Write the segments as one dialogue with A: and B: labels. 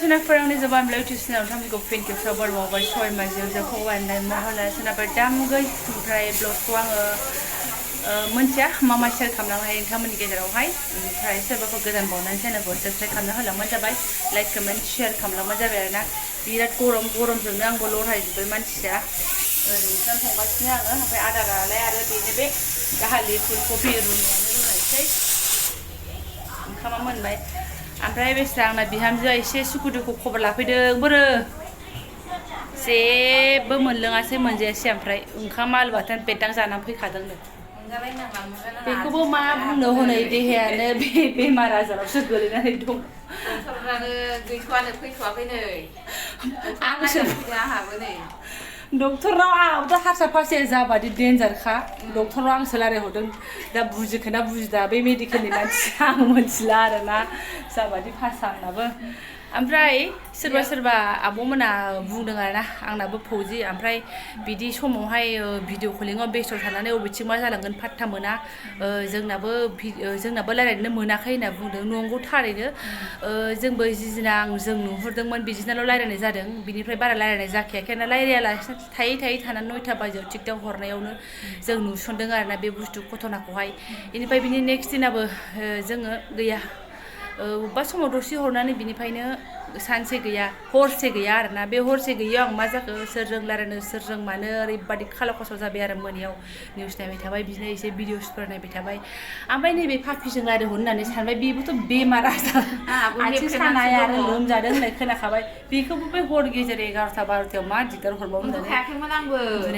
A: सोनाबफोर आंनि Jobanivlog टिउसनाव नोंथांमोनखौ फिन खेबसेबाव बरमावबाय सय माजियाव जोंखौबायनाय महला सोनाबफोर दामुगै ओमफ्राय ब्लगखौ आङो मोनथिया मा मा शेयार खालामलांनो हायो नोंथांमोननि गेजेरावहाय ओमफ्राय सोरबाफोर गोदान बावनानै चेनेलखौ साबस्क्राइब खालामना होलांबानो जाबाय लाइक कमेन्ट शेयार खालामलांबानो जाबाय आरोना बिराद गरमजोंनो आंबो लरहायजोब्बाय मानसिया ओरैनो संगासिनो आङो ओमफ्राय आदारालाय आरो बेनो बे दालि फुलकबि रुनायानो रुनायसै ओंखामा मोनबाय ओमफ्राय बेस्रा आंना बिहामजोआ एसे सुखु दुखु खबर लाफैदों बोरो जेबो मोनलोङासै मोनजायासै ओमफ्राय ओंखाम आलु बाथोन पेटां जानानै फैखादोंनो बेखौबो मा बुंनो हनै देहायानो बे बेमार आजारावसो गोलैनानै दं
B: डक्टरानो गैथ'आनो फैथ'वाखै नै
A: आंसो
B: आंहाबो नै
A: डक्टरनाव आंहाबोथ' हारसा फारसे जाबादि डेन्जारखा डक्टरनाव आंसो रायहरदों दा बुजिखोना बुजिदा बै मेडिकेलनि मानसिया आं मोनथिला आरोना जाबादि फार्स्ट आंनाबो ओमफ्राय सोरबा आब'मोना बुंदों आरोना आंनाबो फौजि ओमफ्राय बिदि समावहाय भिडिअ कलिङाव बेस्थ' थानानै अबेथिं मा जालांगोन पात्ता मोना जोंनाबो रायज्लायनो मोनाखै होनना बुंदों नंगौ थारैनो जोंबो जिजिना जों नुहुरदोंमोन बिदिनाल' रायज्लायनाय जादों बिनिफ्राय बारा रायज्लायनाय जाखायाखै ना रायज्लायालासिनो थायै थानानै 9टा बाजियाव टिकटक हरनायावनो जों नुसनदों आरोना बे बुस्थु घटनाखौहाय बेनिफ्राय बिनि नेक्स्ट दिनाबो जोङो गैया अबेबा समाव दसे हरनानै बिनिफ्रायनो सानसे गैया हरसे गैया आरोना बे हरसे गैयैयाव आं मा जाखो सोरजों रायज्लायनो सोरजों मानो ओरैबादि खाला खसा जाबाय आरो मोनायाव निउस नायबाय थाबाय बिदिनो एसे भिडिअसफोर नायबाय थाबाय ओमफ्राय नैबे पापिजों रायज्लायहरनो होननानै सानबाय बेबोथ' बेमार आजार आथिं सानाय आरो लोमजादों होननाय खोनाखाबाय बेखौबो बे हर गेजेर 11टा 12टायाव मा दिगदार हरबावनो होननानै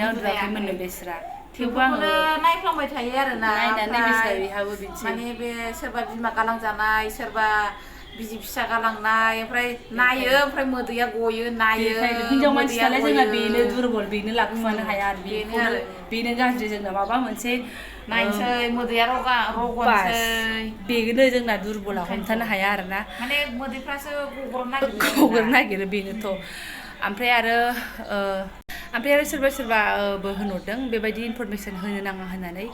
A: उन्दुनायावनो बेस्रा थेवबो आङो
B: नायफ्लांबाय थायो आरोना
A: नायनानै बेस्रा बेहाबो बिदिनो
B: माने बे सोरबा बिमा गालांजानाय सोरबा बिसि फिसा गालांनाय ओमफ्राय नायो ओमफ्राय मोदैया गयो नायो
A: हिनजाव मानसियालाय जोंना बेनो दुरबल बेनो लाखुमानो हाया आरो बेनो गाज्रि जोंना माबा मोनसे
B: नायनोसै मोदैया रग'नोसै
A: बेनो जोंना दुरबला हमथानो हाया आरोना
B: माने मोदैफ्रासो
A: गग्र'नो नागिरो बेनोथ' ओमफ्राय आरो सोरबा होनहरदों बेबायदि इनफरमेसन होनो नाङा होननानै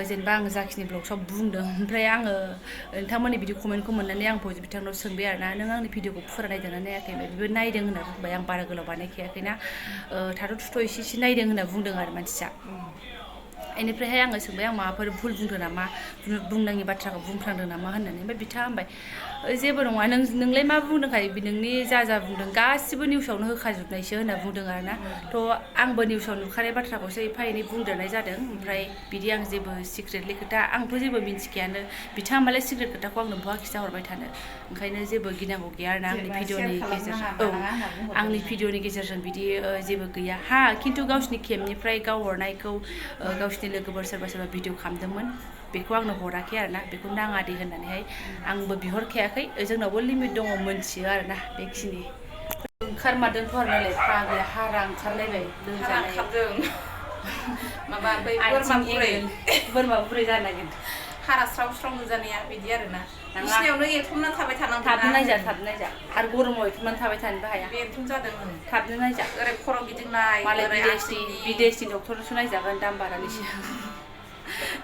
A: जेनेबा आं जाखिनि ब्लगसआव बुंदों ओमफ्राय आङो नोंथांमोननि बिदि कमेन्टखौ मोननानै आं बिथांनाव सोंबाय आरोना नों आंनि भिडिअखौ फुरा नायदोंना नायाखै बेबो नायदों होनना बुंबाय आं बारा गोलाव बानायखायाखैना थाथ' थुथ' एसे नायदों होनना बुंदों आरो मानसिया बेनिफ्रायहाय आङो सोंबाय आं माबाफोर भुल बुंदों नामा बुंनाङि बाथ्राखौ बुंफ्लांदों नामा होननानै ओमफ्राय बिथाङा होनबाय जेबो नङा नोंलाय मा बुंदोंखाय नोंनि जा बुंदों गासिबो निउसावनो होखाजोबनायसो होनना बुंदों आरोना थ' आंबो निउसाव नुखानाय बाथ्राखौसो एफा एनै बुंदेरनाय जादों ओमफ्राय बिदि आं जेबो सिक्रेटलि खोथा आंथ' जेबो मिन्थिखायानो बिथाङा मालाय सिक्रेट खोथाखौ आंनो बहा खिन्थाहरबाय थानो ओंखायनो जेबो गिनांगौ गैया आरोना आंनि भिडिअनि गेजेरजों बिदि जेबो गैया खिन्थु गावसिनि केम्पनिफ्राय गाव हरनायखौ गावसिनि लोगोफोर सोरबा भिडिअ खालामदोंमोन बेखौ आंनो हराखै आरोना बेखौ नाङा दे होननानैहाय आंबो बिहरखायाखै जोंनावबो लिमिट दङ मोनथियो आरोना बेखिनि ओंखारमारदोंथ' आरो नालाय फाग्लाया हारा ओंखारलायबाय
B: लोमजानाय माबा बै
A: बोरमा बुरै जानो नागिरदों
B: हारा स्राव नुजानाया बिदि आरोना बिसिनायावनो एरथुमनानै थाबाय थानांगौ
A: थाबनो नायजा आरो गरमाव एरथुमनानै थाबाय थानोबो हाया
B: बेनोथ' जादों
A: थाबनो नायजा
B: ओरै खर' गिदिंनाय
A: मालाय बिदेशनि डक्टरसो नायजागोन दाम बारानिसो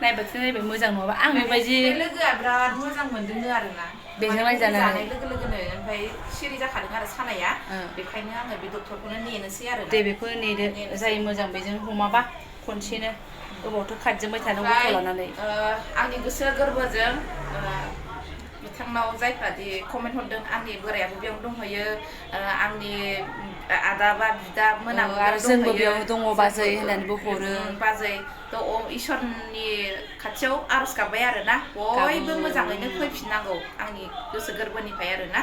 A: नायबाय मोजां नङाबा आं बेबायदि
B: लोगोआ बिराद मोजां मोनदों आरोना
A: बेजों नायजानानै
B: लोगोनो ओमफ्राय सिरि जाखादों आरो सानाया बेखायनो आङो बे डक्टरखौनो नेनोसै आरो
A: दे बेखौ नेदो जाय मोजां बेजों हमाबा खनसेनो गोबावथ' खारजोबबाय थानांगौ गथ' लानानै
B: आंनि गोसो गोरबोजों बिथांनाव जायफ्रादि कमेन्ट हरदों आंनि बोरायाबो बेयावनो दंहैयो आंनि आदा बा बिदा मोनाबो
A: आरो जोंबो बेयावनो दङ बाजै होननानैबो हरो
B: बाजै थ' इसोरनि खाथियाव आर'ज गाबबाय आरोना बयबो मोजाङैनो फैफिननांगौ आंनि गोसो गोरबोनिफ्राय आरोना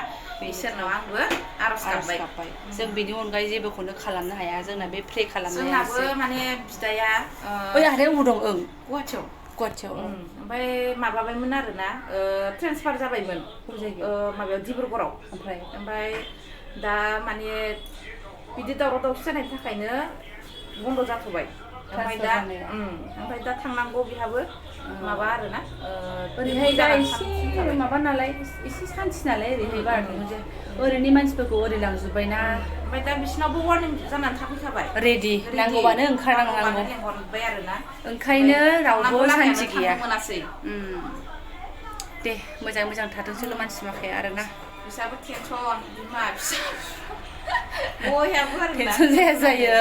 B: इसोरनाव आंबो आर'ज गाबबाय
A: जों बेनि अनगायै जेबोखौनो खालामनो हाया जोंना बे प्रे खालामनाया
B: जोंनाबो माने बिदाया
A: हाथायाव दं
B: गुवाहाटियाव ओमफ्राय माबाबायमोन आरोना ट्रेन्सफार जाबायमोन माबायाव डिब्रुगड़आव ओमफ्राय दा माने बिदि दावराव दावसि जानायनि थाखायनो बन्द' जाथ'बाय ओमफ्राय दा थांनांगौ बेहाबो माबा आरोना
A: ओरैहाय दा एसे माबा नालाय एसे सान्थि नालाय ओरैहाय बारा ओरैनि मानसिफोरखौ ओरै लांजोब्बायना
B: ओमफ्राय दा बिसिनावबो वार्निं जानानै थाफैखाबाय
A: रेडि नांगौबानो ओंखारनांगौ
B: लेंहरबाय आरोना
A: ओंखायनो रावबो सान्थि गैया
B: मोनासै
A: दे मोजां थाथोंसैल' मानसि माखाया आरोना
B: बिसाबो टेनसन बिमा फिसा बयहाबो आरो
A: टेनसन जाया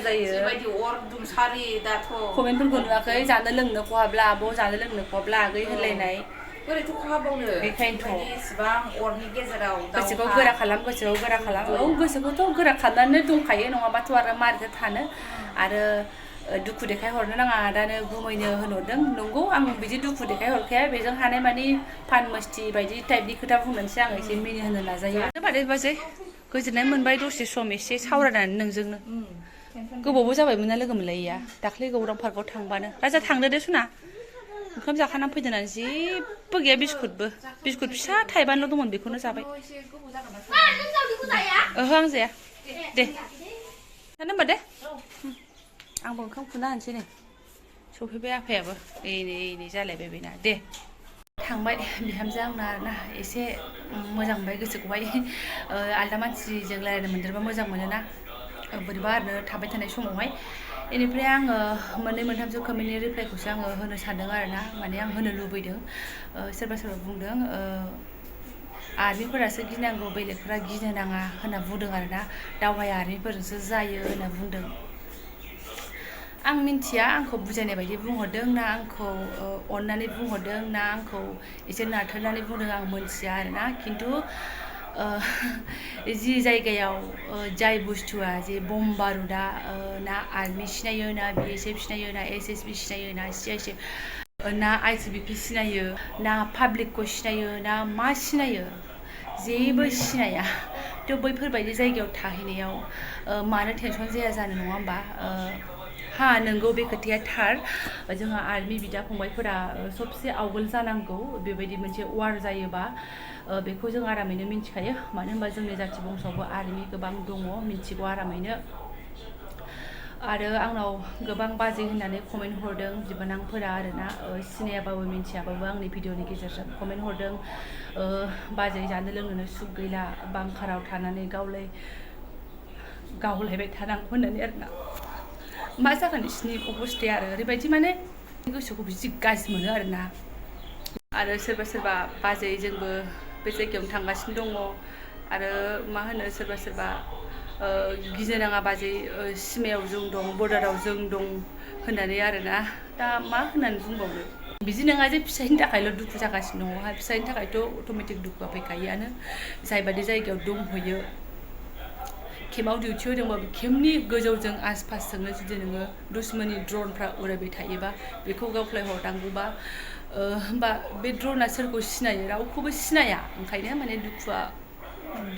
B: बेबायदि अर दुंसारि दाथ'
A: कमेन्टफोरखौ नुवाखै जानो लोंनो खहाब्ला आब' जानो लोंनो खहाब्ला आगै होनलायनाय
B: बोरैथ' खहाबावनो
A: बेखायनोथ'
B: इसिबां अरनि गेजेराव
A: गोसोखौ गोरा खालाम औ गोसोखौथ' गोरा खालामनानै दंखायो नङाबाथ' आरो मारैथो थानो आरो दुखु देखायहरनो नाङा आदानो गुमैनो होनहरदों नंगौ आं बिदि दुखु देखायहरखाया बेजों हानाय मानि फान मोस्थि बायदि टाइपनि खोथा बुंनानैसो आं एसे मिनिहोनो नाजायो बाजै गोजोननाय मोनबाय दसे सम एसे सावरायनानै नोंजोंनो गोबावबो जाबायमोन ना लोगो मोनलायैया दाख्लै गौरां पार्कआव थांबानो राजा थांदो दे सना ओंखाम जाखानानै फैदों होननानै जेबो गैया बिस्कुट फिसा थाइबानोल' दंमोन बेखौनो जाबाय ओहो आं जाया दे थानो होनबा दे आंबो ओंखाम खुना होनसै नै सफैबाय आफायाबो नै जालायबाय बेना दे थांबाय बिहामजो आंना आरोना एसे मोजां मोनबाय गोसोखौहाय आलदा मानसिजों रायलायनो मोनदेरबा मोजां मोनोना बोरैबा ओरैनो थाबाय थानाय समावहाय बेनिफ्राय आङो मोननै मोनथामसो कमेन्टनि रिप्लाइखौसो आङो होनो सानदों आरोना माने आं होनो लुबैदों सोरबा बुंदों आर्मिफोरासो गिनांगौ बेलेगफोरा गिनो नाङा होनना बुंदों आरोना दावहाया आर्मिफोरजोंसो जायो होनना बुंदों आं मिन्थिया आंखौ बुजायनाय बायदि बुंहरदों ना आंखौ अननानै बुंहरदों ना आंखौ एसे नारथोरनानै बुंदों आं मिन्थिया आरोना खिन्थु जि जायगायाव जाय बुस्थुआ जे बम बारुदा ना आर्मि सिनायो ना BSF सिनायो ना SSB सिनायो ना CISF ना ITBP सिनायो ना पाब्लिकखौ सिनायो ना मा सिनायो जेबो सिनाया थ' बैफोरबायदि जायगायाव थाहैनायाव मानो टेनसन जाया जानो नङा होमबा हा नंगौ बे खोथाया थार जोंहा आर्मि बिदा फंबायफोरा सबसे आवगोल जानांगौ बेबायदि मोनसे वार जायोबा बेखौ जों आरामैनो मिन्थिखायो मानो होनबा जोंनि जाथि बंसआवबो आर्मि गोबां दङ मिन्थिगौ आरामैनो आरो आंनाव गोबां बाजै होननानै कमेन्ट हरदों बिबोनांफोरा आरोना सिनायाबाबो मिन्थियाबाबो आंनि भिडिअनि गेजेरजों कमेन्ट हरदों बाजै जानो लोंनोनो सुख गैला बांकाराव थानानै गावलायबाय थानांगौ होननानै आरोना मा जागोन बिसिनि अबस्थाया आरो ओरैबायदि माने गोसोखौ बिदि गाज्रि मोनो आरोना आरो सोरबा बाजै जोंबो बे जायगायावनो थांगासिनो दङ आरो मा होनो सोरबा गिनो नाङा बाजै सिमायाव जों दं बर्डाराव जों दं होननानै आरोना दा मा होननानै बुंबावनो बिदि नङा जे फिसायनि थाखायल' दुखु जागासिनो दङ फिसायनि थाखायथ' अट'मेटिक दुखुआ फैखायोआनो जायबादि जायगायाव दंहैयो केम्पआव डिउटि होदोंबाबो केम्पनि गोजौजों आसपासजोंनो जुदि नोङो दुश्मननि ड्रनफ्रा उरायबाय थायोबा बेखौ गावख्लायहरनांगौबा होमबा बे ड्रना सोरखौ सिनायो रावखौबो सिनाया ओंखायनो माने दुखुआ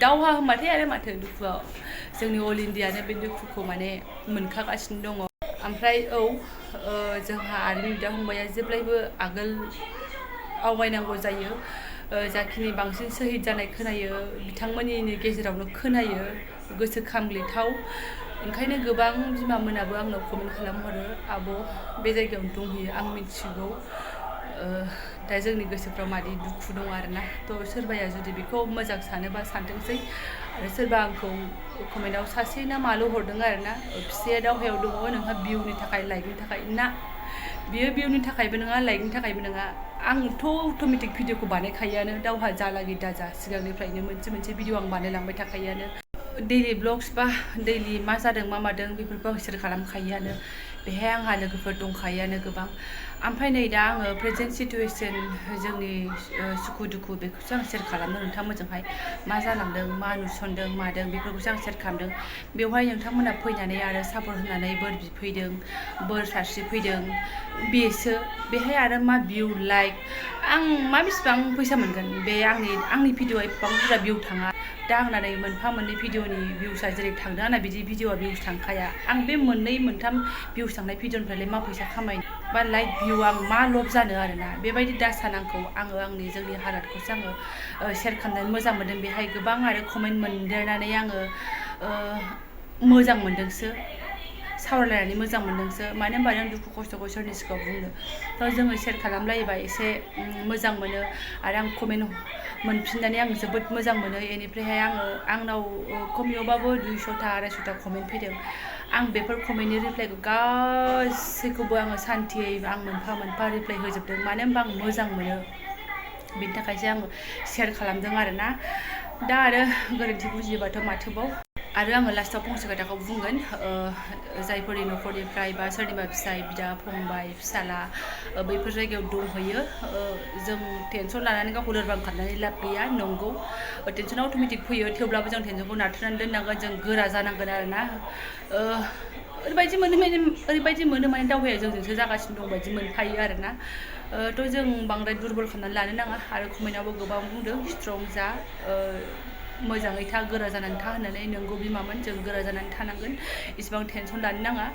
A: दावहा होनबाथाय आरो माथो दुखुआ जोंनि अल इण्डियानो बे दुखुखौ माने मोनखागासिनो दङ ओमफ्राय जोंहा आर्मि बिदा फंबाया जेब्लायबो आगोल आवगायनांगौ जायो जाखिनि बांसिन सहिद जानाय खोनायो बिथांमोननि गेजेरावनो खोनायो गोसोखांथाव ओंखायनो गोबां बिमा मोनाबो आंनाव कमेन्ट खालामहरो आब' बे जायगायावनो दंहैयो आं मिथिगौ दा जोंनि गोसोफ्राव मादि दुखु दं आरोना थ' सोरबाया जुदि बेखौ मोजां सानोबा सानथोंसै आरो सोरबा आंखौ कमेन्टआव सासे ना माल' हरदों आरोना फिसाया दावहायाव दङ नोंहा भिउनि थाखाय लाइकनि थाखाय ना बियो भिउनि थाखायबो नङा लाइकनि थाखायबो नङा आंथ' अट'मेटिक भिडिअखौ बानायखायोआनो दावहा जालागि दाजा सिगांनिफ्रायनो मोनसे भिडिअ आं बानायलांबाय थाखायोआनो दैलि ब्लग्स बा दैलि मा जादों मा मादों बेफोरखौ आं शेयार खालामखायोआनो बेहाय आंहा लोगोफोर दंखायोआनो गोबां ओमफ्राय नै दा आङो प्रेजेन्ट सिटुवेसन जोंनि सुखु दुखु बेखौसो आं शेयार खालामदों नोंथांमोनजोंहाय मा जालांदों मा नुसनदों मादों बेफोरखौसो आं शेयार खालामदों बेवहाय नोंथांमोना फैनानै आरो सापर्ट होनानै बोर बिफैदों बोर सारस्रिफैदों बेसो बेहाय आरो मा भिउ लाइक आं मा बेसेबां फैसा मोनगोन बे आंनि भिडिअआ एसेबां बुरजा भिउ थाङा दा आंना नै मोनफा मोननै भिडिअनि भिउसआ जेरै थांदों आंना बिदि भिडिअआ भिउस थांखाया आं बे मोननै मोनथाम भिउस थांनाय भिडिअनिफ्रायलाय मा फैसा खामायनो बा लाइक भिउ आं मा लब जानो आरोना बेबायदि दासान आंखौ आङो जोंनि हालोदखौसो आङो शेयार खालामनानै मोजां मोनदों बेहाय गोबां आरो कमेन्ट मोनदेरनानै आङो मोजां मोनदोंसो सावरायलायनानै मोजां मोनदोंसो मानो होनबा नों दुखु खस्थ'खौ सोरनि सिगाङाव बुंनो थ' जोङो शेयार खालामलायोबा एसे मोजां मोनो आरो आं कमेन्ट मोनफिननानै आं जोबोद मोजां मोनो बेनिफ्रायहाय आंनाव खमैयावबाबो 200टा 250टा कमेन्ट फैदों आं बेफोर कमेन्टनि रिप्लाइखौ गासैखौबो आङो सान्थियै आं मोनफा मोनफा रिप्लाइ होजोबदों मानो होनबा आं मोजां मोनो बेनि थाखायसो आङो शेयार खालामदों आरोना दा आरो गोरोन्थि बुजियोबाथ' माथोबाव आरो आङो लास्टाव फंसे खोथाखौ बुंगोन जायफोरनि न'खरनिफ्राय बा सोरनिबा फिसाय बिदा फंबाय फिसाला बैफोर जायगायाव दंहैयो जों टेनसन लानानै गावखौ लोरबां खालामनानै लाब गैया नंगौ टेनसना अट'मेटिक फैयो थेवब्लाबो जों टेनसनखौ नारथ्रोनानै दोननांगोन जों गोरा जानांगोन आरोना ओरैबायदि मोनो माने दावहाया जोंजोंसो जागासिनो दं बायदि मोनफायो आरोना थ' जों बांद्राय दुरबल खालामनानै लानो नाङा आरो कमेन्टआवबो गोबां बुंदों स्ट्रं जा मोजाङै था गोरा जानानै था होननानै नोंगौ बिमामोन जों गोरा जानानै थानांगोन इसिबां टेनसन लानो नाङा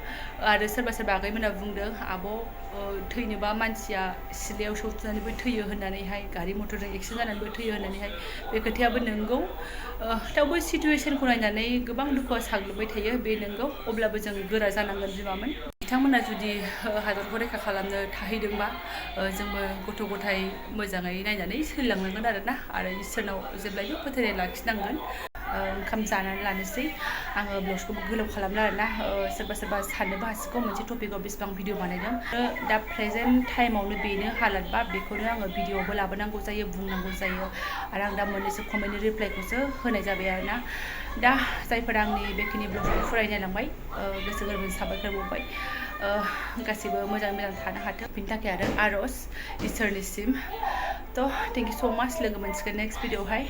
A: आरो सोरबा आगैमोना बुंदों आब' थैनोबा मानसिया सिलायाव सौथुनानैबो थैयो होननानैहाय गारि मटरजों एक्सिडेन्ट जानानैबो थैयो होननानैहाय बे खोथायाबो नोंगौ थेवबो सिटुवेसनखौ नायनानै गोबां दुखुआ साग्लोबबाय थायो बे नोंगौ अब्लाबो जों गोरा जानांगोन बिमामोन बिथांमोना जुदि हादरखौ रैखा खालामनो थाहैदोंबा जोंबो गथ' गथाय मोजाङै नायनानै सोलिलांनांगोन आरोना आरो इसोरनाव जेब्लायबो फोथायनाय लाखिनांगोन ओंखाम जानानै लानोसै आङो ब्लगखौबो गोलाव खालामला आरोना सोरबा साननोबो हासिगौ मोनसे टपिकआव बेसेबां भिडिअ बानायदों दा प्रेजेन्ट टाइमावनो बेनो हालादबा बेखौनो आङो भिडिअआवबो लाबोनांगौ जायो बुंनांगौ जायो आरो आं दा मोननैसो कमेन्टनि रिप्लाइखौसो होनाय जाबाय आरोना दा जायफोरा आंनि बेखिनि ब्लगखौ फरायनाय लांबाय गोसो गोरबोनि साबायखर बावबाय गासिबो मोजाङै मोजां थानो हाथों बिनि थाखाय आरो आर'ज इसोरनिसिम थ' थेंक इउ स' माच लोगो मोनसिगोन नेक्स्ट भिडिअआवहाय